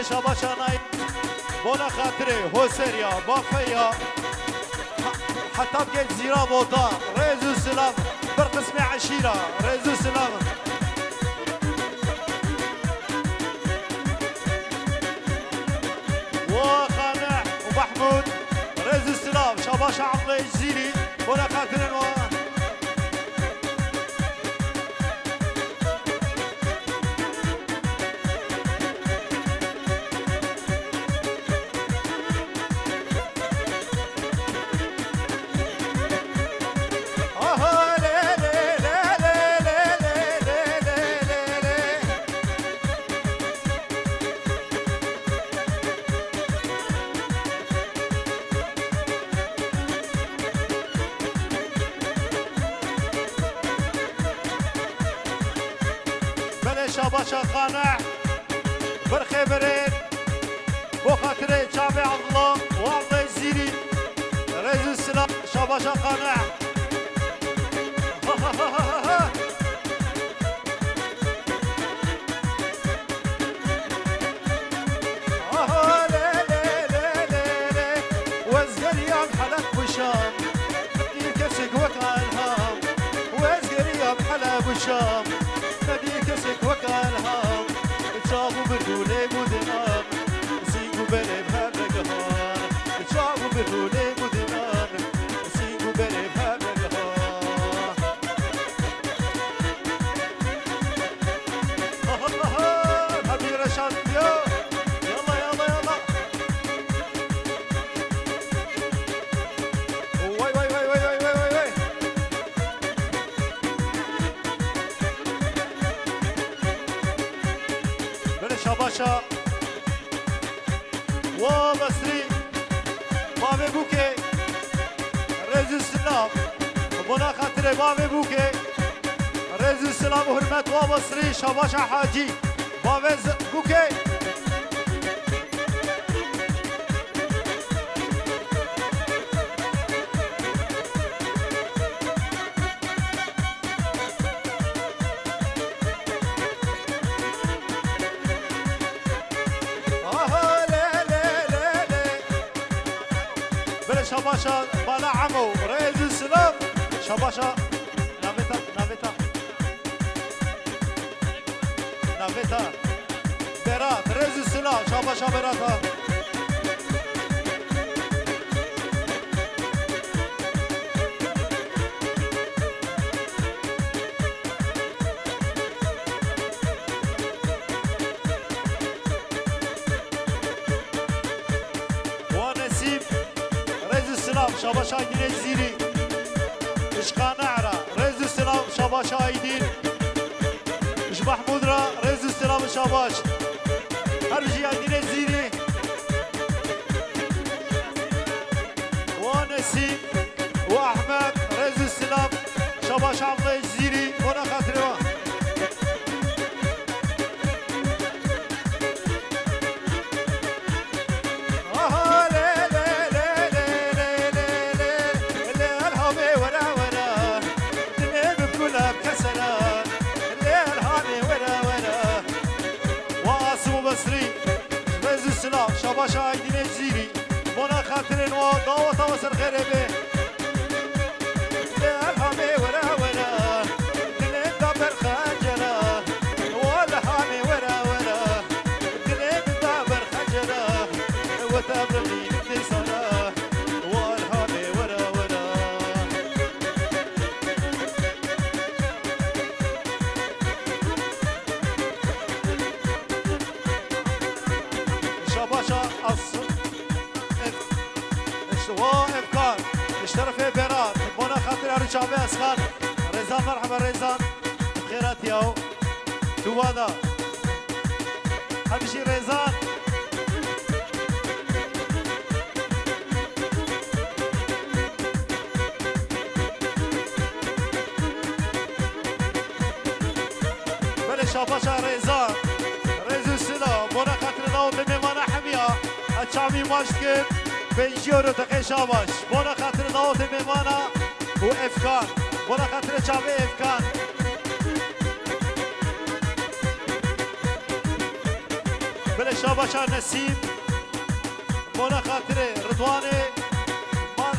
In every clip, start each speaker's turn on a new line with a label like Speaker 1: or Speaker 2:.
Speaker 1: شاباشانای بونا خاطره حسریا بافیا حتى بقيت زيرا بوضا ريزو السلام برقسمي عشيرة ريزو السلام وقانع ومحمود ريزو السلام شاباشا عقلي الجزيري بونا خاطرين شاباشا قانع برخي برين بو خاطري شعبي الله وعطي الزيري ريز السلام شاباشا قانع وزقري يوم حلق وشام يكسك وكالهام وزقري يوم حلق وشام كسك وكالهام تشابو بدولي مدنان سيقو بلي بهالرقهان تشابو بدولي مدنان سيقو بلي بهالرقهان هبي رشاد يلا يلا يلا وي وي وي وي وي وي وي شاباشا وبصري بابي بوكي ريز السلام بنا خاطر بابي بوكي ريز السلام وحرمت وبصري شاباشا حاجي بابي بوكي شاباشا بالا عمو ريز السلام شاباشا نافيتا نافيتا نافيتا برات ريز السلام شاباشا براتا شاباشا ايدين الزيري اشقا نعرة ريز السلام شاباشا ايدين اش محمود را ريز السلام شاباش هرجي ايدين الزيري ونسيم واحمد ريز السلام شاباشا عبد الزيري وانا خاطروا شاباشا ايدين الزيري بنا خاطرين ودعوة وسر غريبه الهامي ورا ورا دلين دبر خجرة والهامي ورا ورا دلين دبر خجرة وتبرني بدي صلاة والهامي ورا ورا شاباشا وإفكار اشترف برات بنا خاطر على شعبي أسخان ريزان مرحبا ريزان خيرات ياو توانا حبشي ريزان بلي شاباشا ريزان ريزو السلام بنا خاطر ناوت ميمانا حمية الشعبي ماشكب بنجيورو تقي شاباش بنا خاطر ناوت ميمانا وإفكان بنا خاطر شعبي إفكان شاباشا نسیم بونا خاطر رضواني مال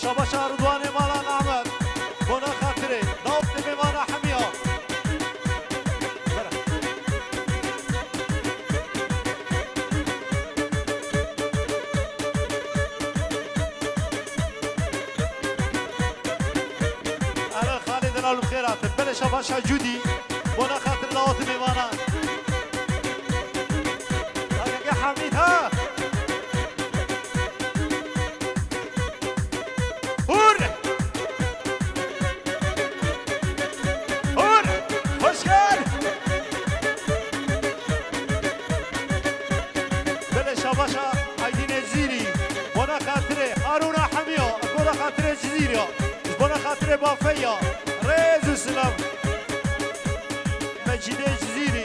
Speaker 1: شاباشا رضواني مالا نعمت بونا خاطر نوت ميمانا حمية أنا خالد الأول بخيرات بلا شاباشا جودي بونا خاطر نوت ميمانا حميد ها هور هور خوشگل بله شاباشا عیدین زیری بنا خاطره هارونا حمیا بنا خاطره جزیریا بنا خاطره بافیا ریز و سلام مجید جزیری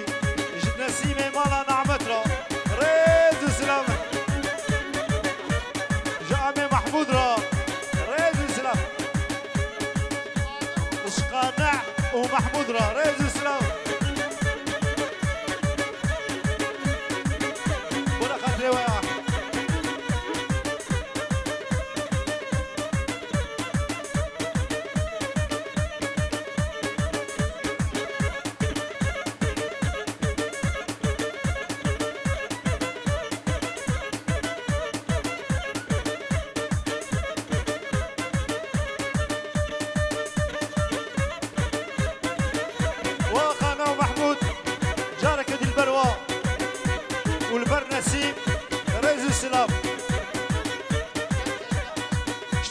Speaker 1: نسیم مالا نعمت را سلام جامع محمود را رئيس السلام اشقانع ومحمود را رئيس السلام ولا خاطري وياه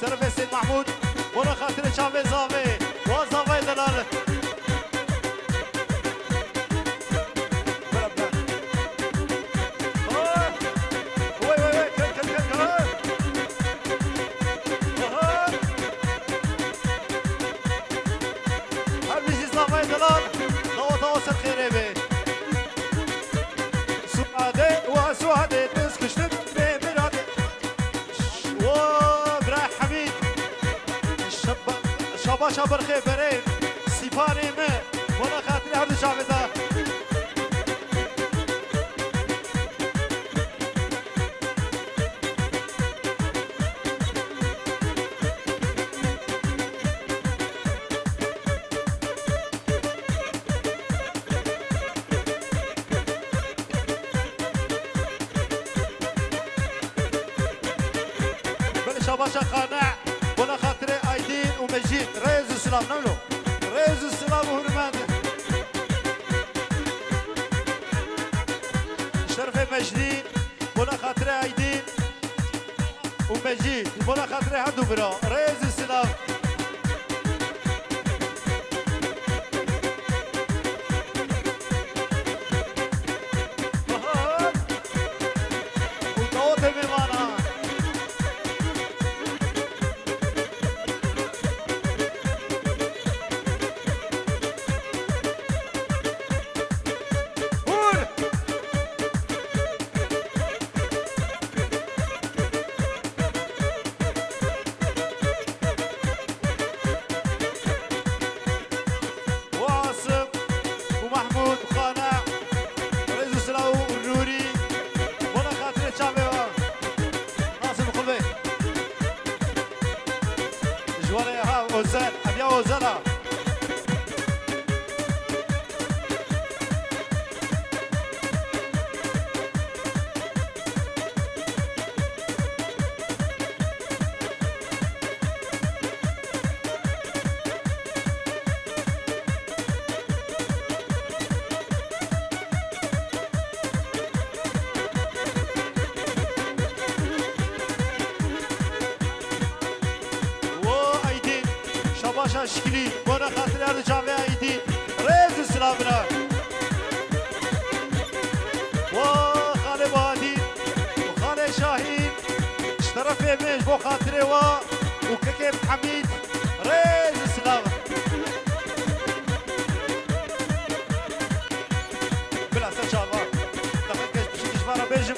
Speaker 1: اشترف السيد محمود ولا خاطر شافي زافي وزافي دلال هل زافي دلال نوت وصل خيري بي سعادة وسعادة تسكشتك شاباشا برخي برين سيفاني ما ولا خاطري هذا شافته بل شاباشا قانع ولا خاطري ايدين ومجيد رئيس السلام نملو رئيس السلام وهرمانده شرفي مجدين ولا خاطري ايدين ومجيد ولا خاطري هدو برا رئيس السلام وطوطي بمانا وزن ابيا وزنها باشا شكلي وانا خاطر هذا جامعة ايدين رئيس السلامنا وخالي بهادين وخالي شاهين اشترف يميش بو خاطري وكيكيب حميد رئيس السلامة بالعسل شابا دخل كيش بشي تشبارا بيجم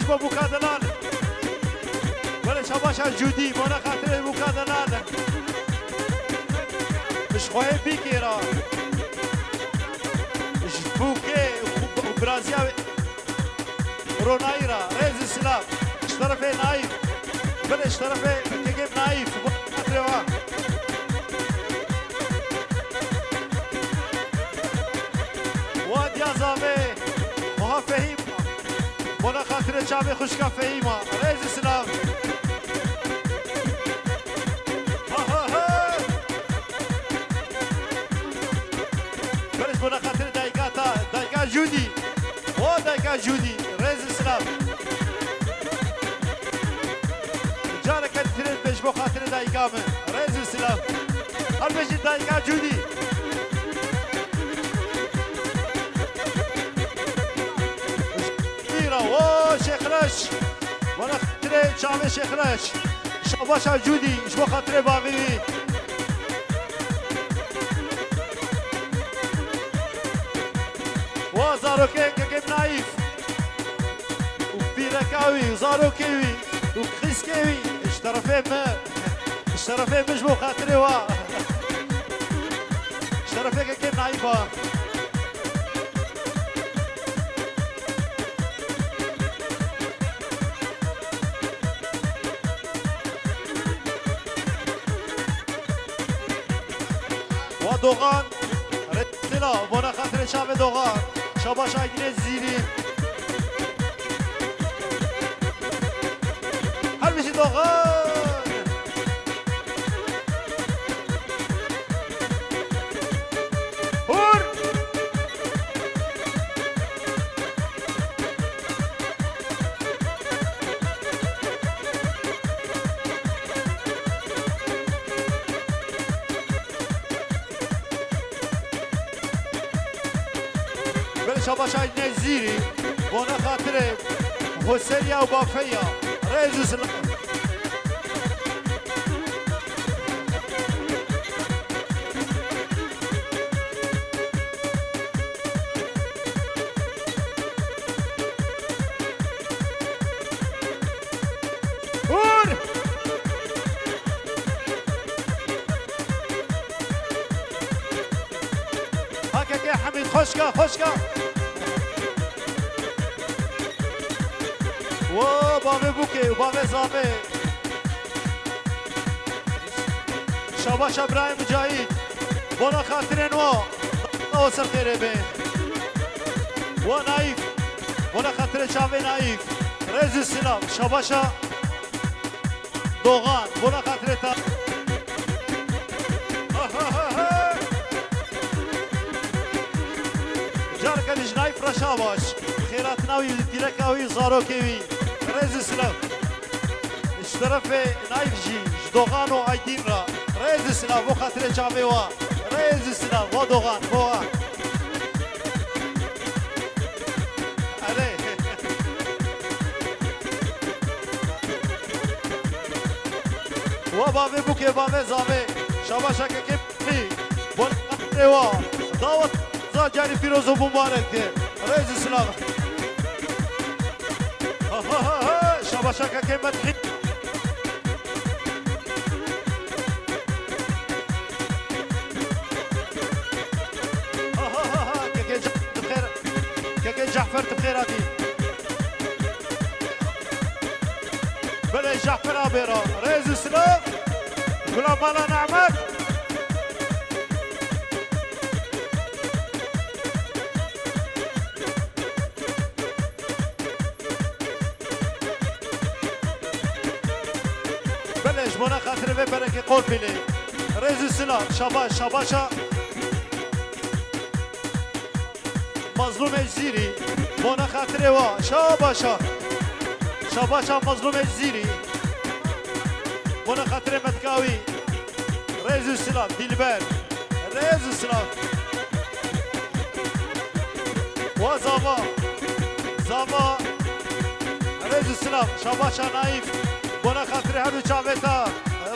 Speaker 1: با بوکادلان بله شباش جودی بنا خاطر بوکادلان مش خواه بیکیرا مش بوکه و برازیا رونایرا رئیس سلام اشترف نايف بل اشترف كيف نايف واد يا زامي وها فهيم وانا خاطر شعبي خشكا فهيمة رئيس السلام بلش وانا خاطر دايقا جودي دايقا جودي رئيس السلام جارك الترين بيش بو خاطر دايقا من رئيس السلام هل بيش دايقا جودي شيخ رش وانا خاطر شعبي شيخ رش شباش جودي شبو خاطر باغي وزاروكي كيف نايف وبيركاوي وزاروكيوي وكريسكيوي اشترفين مش بو خاطري وا اشترفين كيف نايفه دوغان رسلا بنا خاطر شعب دوغان شباش عيدين الزيري هل بشي دوغان هور شباش عيدين الزيري بنا خاطر حسينيا وبافيا رئيس السلام هكا حميد خشكا وبابي بوكي وبابي زامي شباش ابراهيم مجاهد بنا خاطرين وصل خير بين ونايف بنا خاطر شعبي نايف رئيس السلام شباشا دوغان بنا خاطر تا جارك الجنايف رشاباش خيراتناوي تيركاوي زاروكيوي رئيس السلام اشترف نايف جي دوغان وعيدين را رئيس السلام بو خاطر شعبي وا رئيس السلام ودوغان بوا عليه وبابي بوكي بابي زامي شباشا كيف بون وا دعوت جاري فيروز ومبارك رئيس السلام شباشا كيف مدحي جعفر بخيراتي بلا جعفر عبيرة رئيس السلام غلام مالا نعمت بلاش بنا خاطر في بركة قول بلي رئيس السلام شباشا مظلوم الزيري بنا خاطر وا شباشا مظلوم الزيري بنا خاطر متكاوي رئيس السلام ديلبر رئيس السلام وزاما رئيس السلام شباشا نايف بنا خاطر هدو شعبتا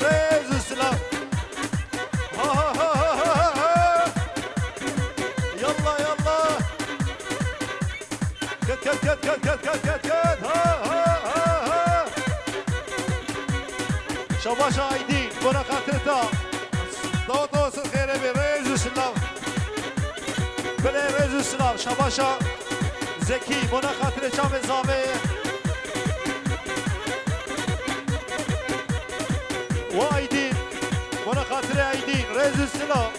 Speaker 1: رئيس السلام يلا كت ها شباش آیدین بنا خاطر تا دو وصل خیره بی ریز و سلام بله ریز و سلام شباشا زکی بنا خاطر چام زامه و آیدین بنا خاطر آیدین ریز و سلام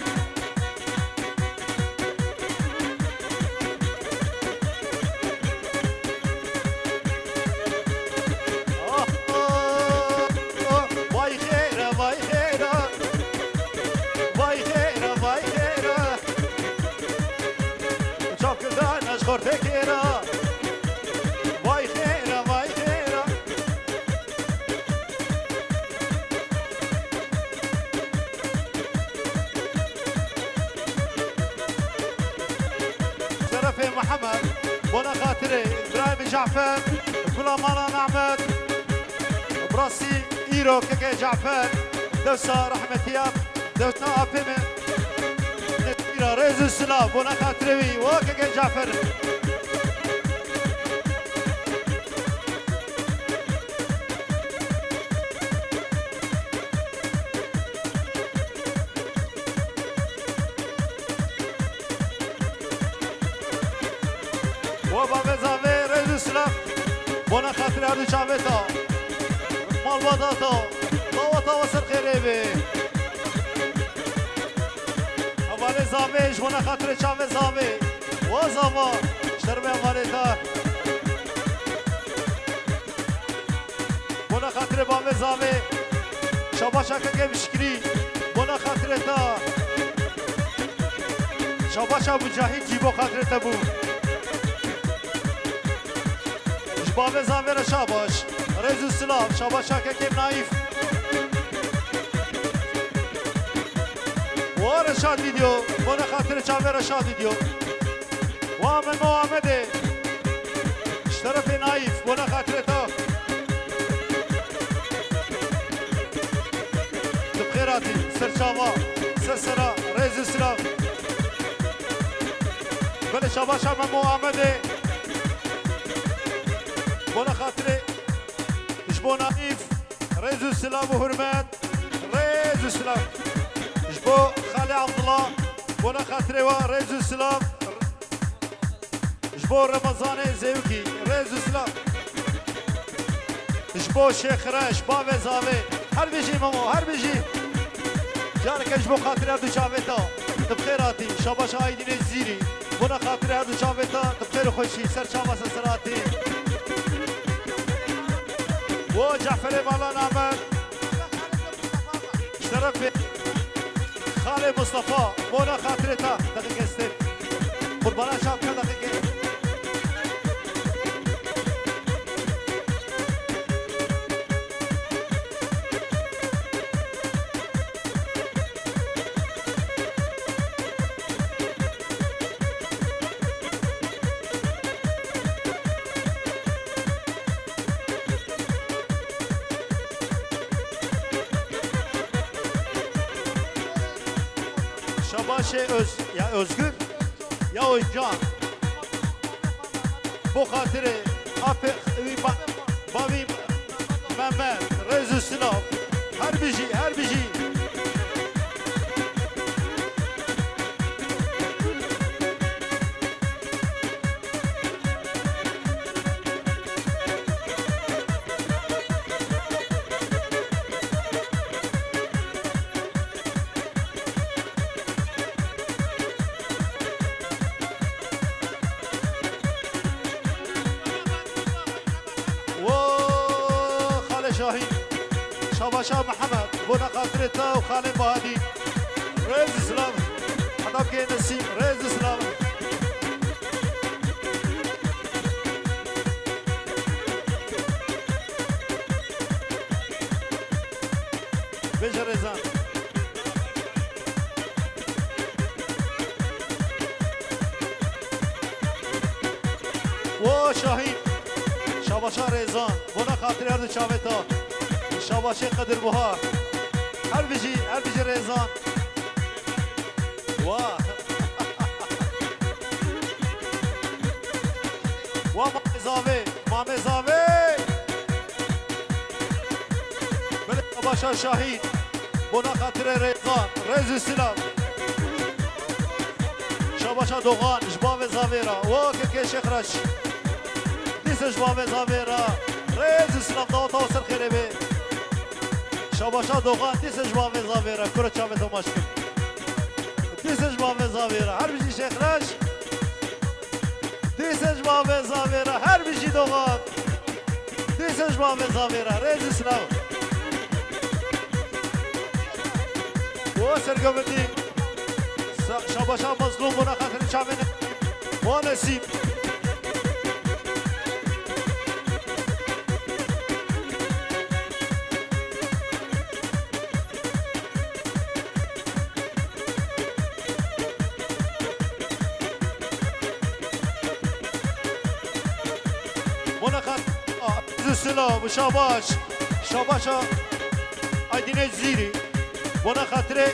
Speaker 1: خورده کیرا وای خیره وای خیره شرف محمد بنا خاطره ابراهيم جعفر كل مالا نعمت براسي ايرو كيكي جعفر دوسا رحمتياب دوسا ابيمه رئيس السلام بنا خاطري وكيكي جعفر وبابا زاوي رئيس السلام بنا خاطري هادو شعبتا مال وضاتا ضوطا وصل خيريبي ولی زاویش بنا خاطر چاو زاوی و زاوا شربه ولی دار بنا خاطر بام زاوی شباشا که مشکری بنا خاطر تا شباشا مجاهد جیبو خاطر تبو بام زاوی را شباش رزو سلام شباشا که نایف ورشاد فيديو بنا خاطر شعبي رشاد فيديو وامن محمد اشترف نايف بنا خاطر تو بخيراتي سرشاوا سسرا ريز السلام بلا شابا شابا محمد بنا خاطر اشبو نايف ريز السلام وهرمات ريز السلام اشبو خالي عبد الله بنا خاطري ورئيس السلام جبو رمضان زيوكي رئيس السلام جبو شيخ راش بابي زاوي هر بيجي مامو هر بيجي جارك جبو خاطري هردو شافيتا تبخيراتي شاباش عايدين الزيري بنا خاطري هردو شافيتا تبخير خوشي سر شابا سسراتي و جعفر مالا نعمل اشترف خالي مصطفى بونا خاطرتا دقيقة استيل قربانا شابكة دقيقة ya Özgür ya Oycan bu hatırı Babim Mehmet Rezu Sınav her bir şey شاه محمد بنا خاطرتا وخالي بهادي رئيس السلام حضاب كي نسيم رئيس السلام بيجا رزان و شاهين شاباشا رزان بنا خاطري هردو شاوتا شاباشي قدر بها هر بيجي ريزان واه مامي زاوي بلي شاباش شاباشا شاهین بنا خاطر ریزان رز سلام شاباشا دوغان جباب زاویرا و که شخرش دیس جباب زاویرا رز سلام داوتا و سر خیره بی شاباشا دوغان دیس جباب زاویرا کرو چاوه تو مشکل دیس جباب زاویرا هر بیشی شخرش دیس جباب زاویرا هر بیشی دوغان دیس جباب زاویرا رز سلام و سرگومندی شاباشا مظلوم بنا خاطر چاوه و نسیم سلام شاباش شاباشا آیدین زیری بنا خاطر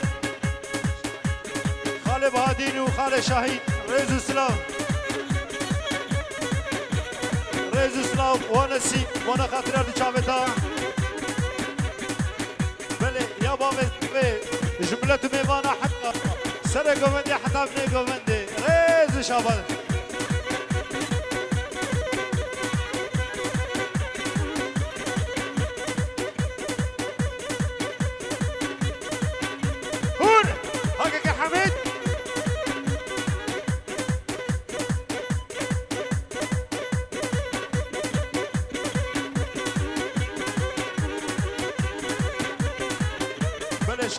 Speaker 1: خاله بهادین و خاله شاهین رز سلام رز سلام و نسیم بنا خاطر چاوتا بله یا بابا جملت میوانا حقا سر گوندی حتا بنی گوندی رز شاباش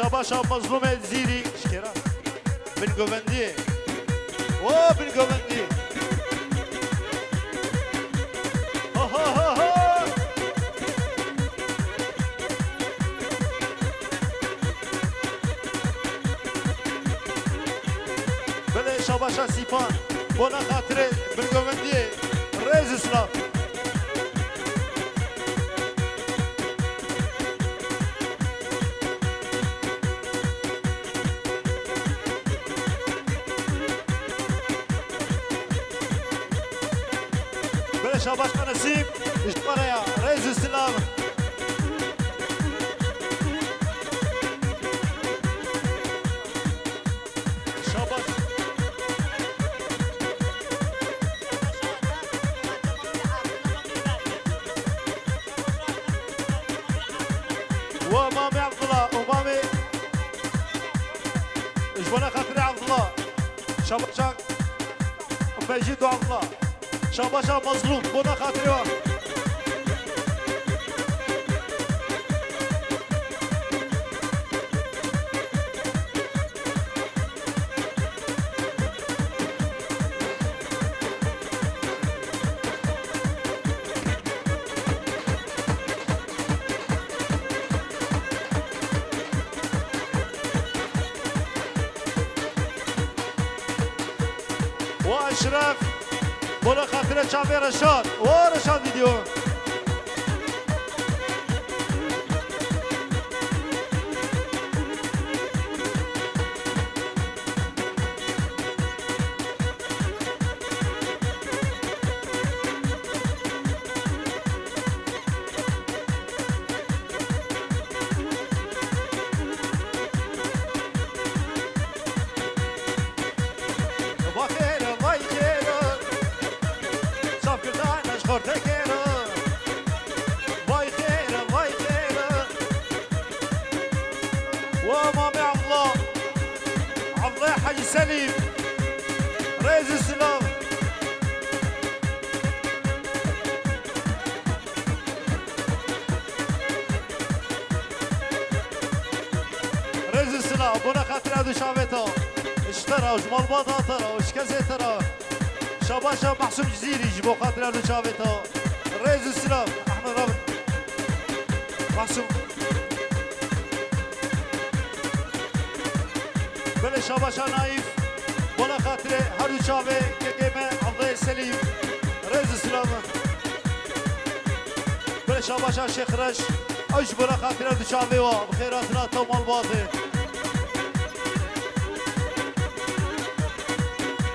Speaker 1: شاباشا مظلوم زیری شکرا بن گوندی و بن گوندی ها ها ها ها بله شاباشا سیپان بنا خاطر بن گوندی رز اسلام شاباش نسیم اشتباریا رئیس السلام شاباش ومامي عبد الله ومامي جبنا خاطري عبد الله شاباشا وفيجيدو عبد الله شاباشا مظلوم بنا خاطري واحد واشرف بنا خاطر چاوه رشاد و رشاد ویدیو سليم رئيس السلام رئيس السلام بنا خاطر هذا شعبته اشترى وجمال باطا ترى وشكزي ترى شاباشا محسوب جزيري جبو خاطر هذا شعبته رئيس السلام احمد رابط محسوب بله شاباشا نايف بنا خاطر هادو شابه كيما عبد السليم رئيس السلام بله شاباشا شيخ رش ايش بنا خاطر هادو شابه وبخيراتنا تومال باطي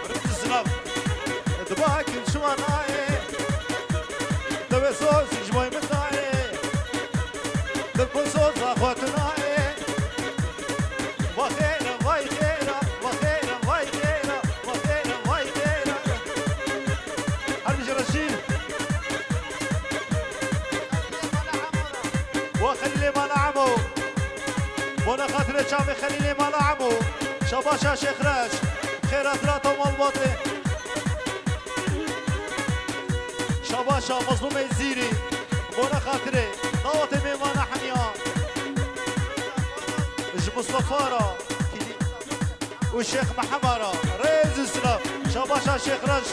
Speaker 1: رئيس السلام دباك شو ناي دبي صوص جماي متاعي دبي صوص اخواتنا بره چاوی خلیل مالا عمو شباشا شیخ رش خیرات رات و مالباطه شباشا مظلوم زیری بونا خاطره دعوت میمان حمیا مصطفى را والشيخ محمد را ريز السلام شباشا شيخ رش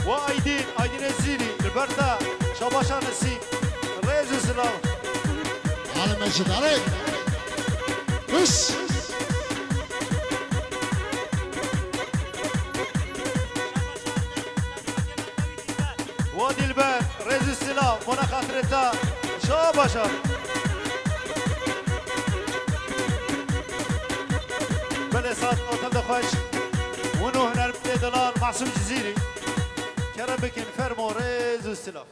Speaker 1: وايدين الزيري البرده شباشا نسيم ريز السلام
Speaker 2: على مجد عليك بس
Speaker 1: وادي البان ريز السلام منا خاطرتا شباشا بله ساعت نوتم دخوش ونو هنر بدلال معصوم جزيري كرم بكن فرمو ريز السلام